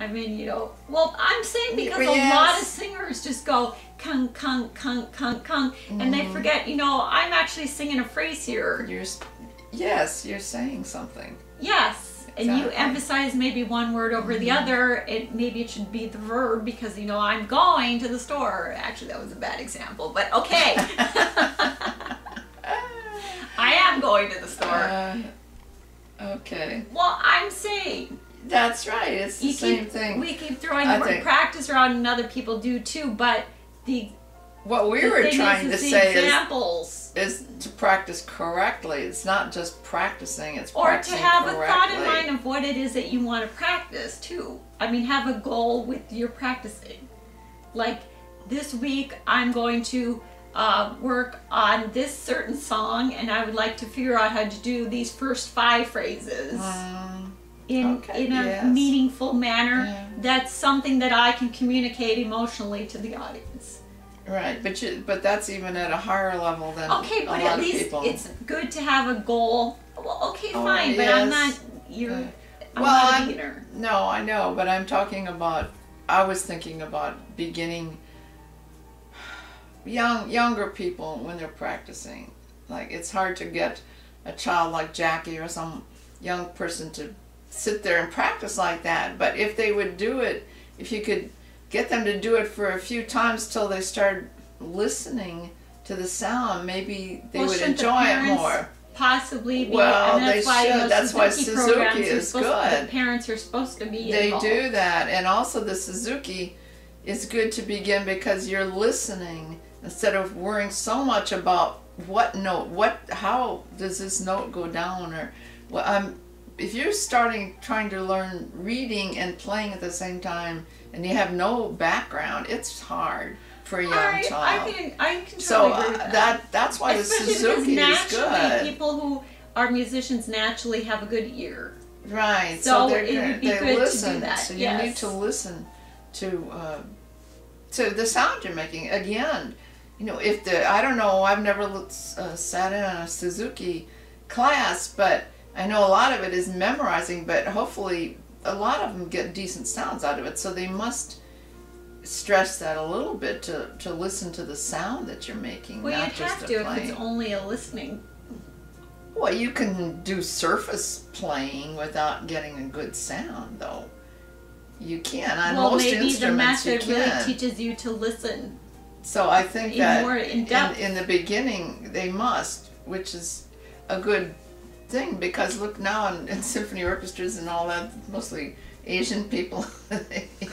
I mean, you know, well, I'm saying because a lot of singers just go kung, kung, kung, kung, kung, and they forget, you know, I'm actually singing a phrase here. Yes, you're saying something. Yes, exactly. And you emphasize maybe one word over the other. Maybe it should be the verb because, you know, I'm going to the store. Actually, that was a bad example, but okay. I am going to the store. Okay. Well, I'm saying... That's right. It's the same thing. We keep throwing the word practice around, and other people do too. But what we were trying to say is to practice correctly. It's not just practicing; it's practicing or to have correctly. a thought in mind of what it is that you want to practice too. I mean, have a goal with your practicing. Like this week, I'm going to work on this certain song, and I would like to figure out how to do these first 5 phrases. In a meaningful manner. That's something that I can communicate emotionally to the audience. Right, but that's even at a higher level than okay, but at least it's good to have a goal. Well, okay, fine, but I'm not. I'm not a beginner. No, I know, but I'm talking about. I was thinking about beginning. Younger people when they're practicing, like it's hard to get a child like Jackie or some young person to sit there and practice like that. But if they would do it, if you could get them to do it for a few times till they start listening to the sound, maybe they would enjoy it more. Possibly be, well, and that's why that's why Suzuki is good. The parents are supposed to be involved. They do that, and also the Suzuki is good to begin because you're listening instead of worrying so much about what note, how does this note go down, or if you're trying to learn reading and playing at the same time, and you have no background, it's hard for a young child. I can totally agree with that. That's why especially the Suzuki is good. People who are musicians naturally have a good ear. Right. So it would be good listen, to do that. So you need to listen to the sound you're making. Again, you know, I don't know, I've never sat in on a Suzuki class, but I know a lot of it is memorizing, but hopefully a lot of them get decent sounds out of it, so they must stress that a little bit to listen to the sound that you're making, well, not just to playing. If it's only a listening. Well, you can do surface playing without getting a good sound, though. You can. On most instruments, you can. Maybe the method really teaches you to listen. So I think that more in depth. In the beginning, they must, which is a good thing, because look now in symphony orchestras and all that, mostly Asian people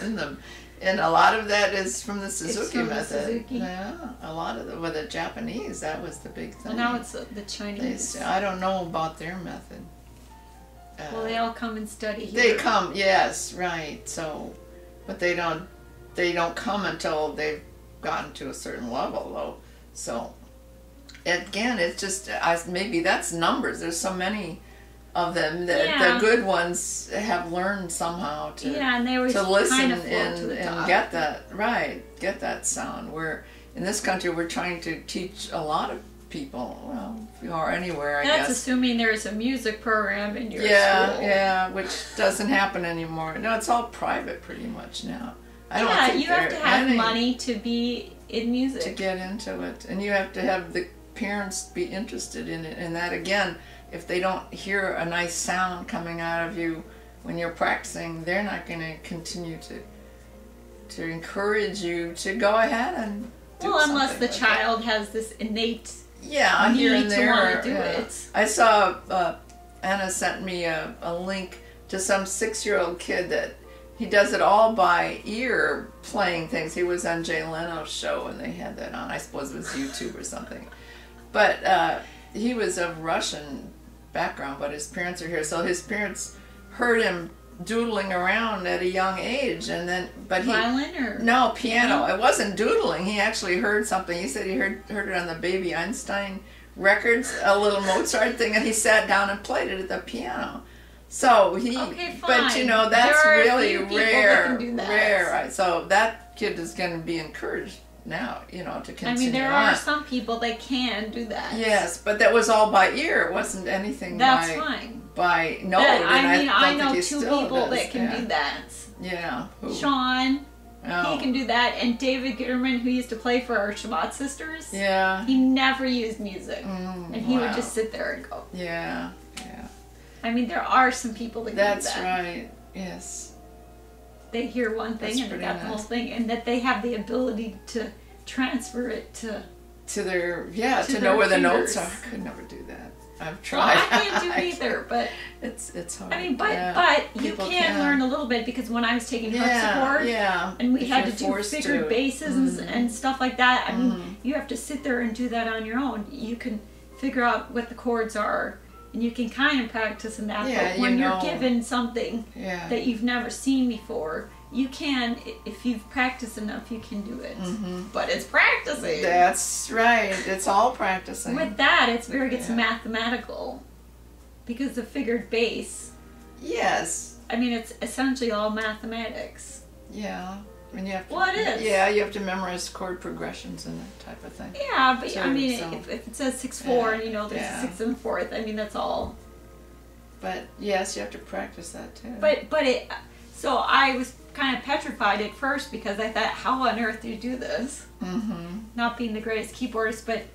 in them, and a lot of that is from the Suzuki method. Yeah, a lot of with the Japanese, that was the big thing. Well, now it's the Chinese. I don't know about their method. Well, they all come and study here. They come, yes, right. So, but they don't come until they've gotten to a certain level, though. So. Again, it's just maybe that's numbers. There's so many of them that the good ones have learned somehow to listen and get that sound. Where in this country we're trying to teach a lot of people, well, or anywhere, I guess. That's assuming there's a music program in your school. Yeah, which doesn't happen anymore. No, it's all private pretty much now. I don't think you have to have money to be in music, to get into it, and you have to have the parents be interested in it. And that, again, if they don't hear a nice sound coming out of you when you're practicing, they're not going to continue to encourage you to go ahead and do something. Unless the child has this innate here and there to want to do it. I saw Anna sent me a link to some 6-year-old kid that he does it all by ear, playing things. He was on Jay Leno's show and they had that on. I suppose it was YouTube or something. But he was of Russian background, but his parents are here. So his parents heard him doodling around at a young age, and then violin or no, piano. It wasn't doodling. He actually heard something. He said he heard it on the Baby Einstein records, a little Mozart thing, and he sat down and played it at the piano. So but you know, that's really rare. Rare. So that kid is going to be encouraged now, you know, to continue. I mean, there are some people that can do that. Yes, but that was all by ear. It wasn't anything fine. By note. I know 2 people that can do that. Yeah. Who? Sean. Oh. He can do that. And David Gitterman, who used to play for our Shabbat sisters. Yeah. He never used music. And he would just sit there and go. Yeah. Yeah. I mean, there are some people that can do that. That's right. Yes. They hear one thing and they got the whole thing, and that they have the ability to transfer it to their to their know where the fingers. notes are. I could never do that. I've tried. Well, I can't do it either, but it's hard. I mean, but you People can learn a little bit, because when I was taking harpsichord, and we had to do figured basses and stuff like that. I mean, you have to sit there and do that on your own. You can figure out what the chords are, and you can kind of practice in that. Yeah, but when you're given something that you've never seen before, you can, if you've practiced enough, you can do it. But it's practicing. That's right. It's all practicing. With that, it's where it gets mathematical, because the figured bass. Yes. I mean, it's essentially all mathematics. Yeah. And you have to, well, it is. Yeah, you have to memorize chord progressions and that type of thing. Yeah, but too, I mean, so. if it says 6/4 and you know there's a 6th and 4th, I mean, that's all. But yes, you have to practice that too. But it. So I was kind of petrified at first, because I thought, how on earth do you do this? Not being the greatest keyboardist, but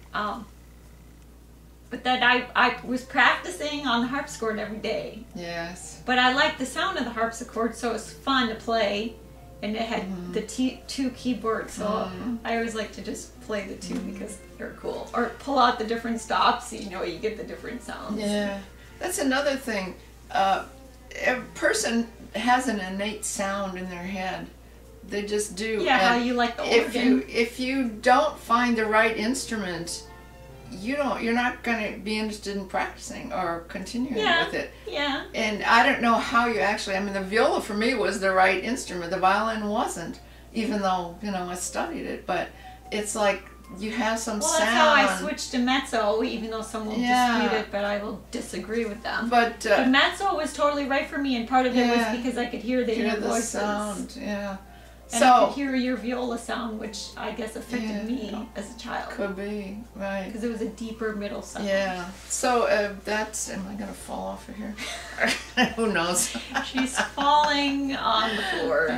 then I was practicing on the harpsichord every day. Yes. But I liked the sound of the harpsichord, so it was fun to play, and it had the two keyboards, so I always like to just play the two because they're cool. Or pull out the different stops, so you know you get the different sounds. Yeah, that's another thing. A person has an innate sound in their head. They just do. Yeah, how you like the organ. If you don't find the right instrument, you're not going to be interested in practicing or continuing with it. Yeah. And I don't know how you actually, I mean, the viola for me was the right instrument. The violin wasn't, even though, I studied it. But it's like you have some sound. Well, that's how I switched to mezzo, even though some will dispute it, but I will disagree with them. But the mezzo was totally right for me, and part of it was because I could hear the inner voices. Sound, And I could hear your viola sound, which I guess affected me as a child. Could be, right. Because it was a deeper middle sound. Yeah. So that's, am I going to fall off of here? Who knows? She's falling on the floor.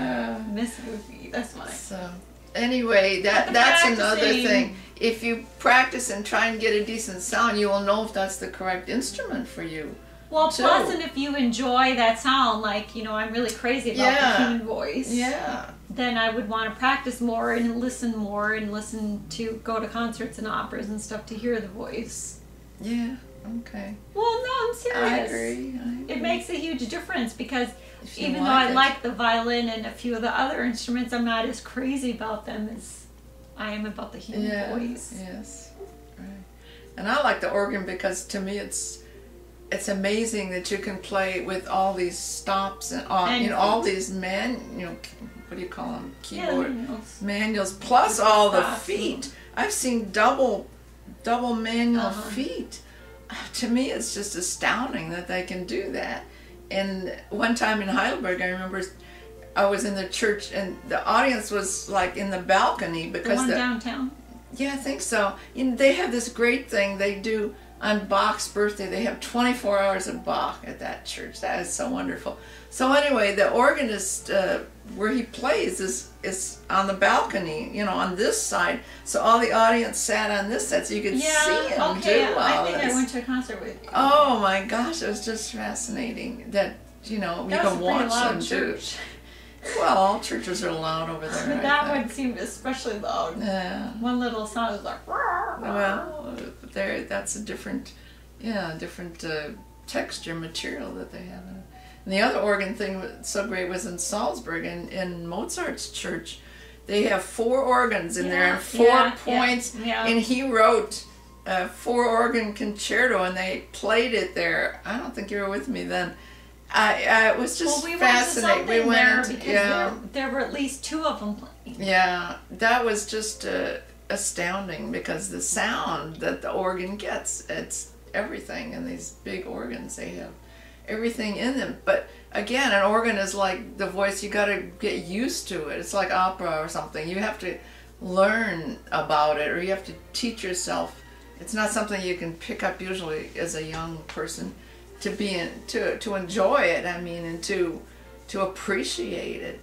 Miss Goofy, that's mine. So anyway, that's another thing. If you practice and try and get a decent sound, you will know if that's the correct instrument for you. Well, plus, and if you enjoy that sound, like, I'm really crazy about the human voice. Yeah. Then I would want to practice more and listen to go to concerts and operas and stuff to hear the voice. Yeah, okay. Well, no, I'm serious. I agree. It makes a huge difference, because even though I like the violin and a few of the other instruments, I'm not as crazy about them as I am about the human voice. Yes, right. And I like the organ because to me it's amazing that you can play with all these stops and all these what do you call them? Keyboard manuals plus all the feet. I've seen double manual feet. To me, it's just astounding that they can do that. And one time in Heidelberg, I remember I was in the church and the audience was like in the balcony because the one downtown. Yeah, I think so. They have this great thing they do on Bach's birthday. They have 24 hours of Bach at that church. That is so wonderful. So anyway, the organist where he plays is on the balcony, on this side. So all the audience sat on this side, so you could see him do all this. I think I went to a concert with you. Oh my gosh, it was just fascinating that you can watch them do. Well, all churches are loud over there. But that one seemed especially loud. Yeah. One little sound was like. Well, that's a different texture material that they have in it. And the other organ thing was so great was in Salzburg, in Mozart's church. They have 4 organs in there and 4 points. Yeah. And he wrote a 4 organ concerto, and they played it there. I don't think you were with me then. It was just fascinating. We went because there were at least 2 of them playing. Yeah, that was just astounding because the sound that the organ gets, it's everything. And these big organs, they have everything in them. But again, an organ is like the voice. You got to get used to it. It's like opera or something. You have to learn about it, or you have to teach yourself. It's not something you can pick up usually as a young person to enjoy it. I mean, and to to appreciate it.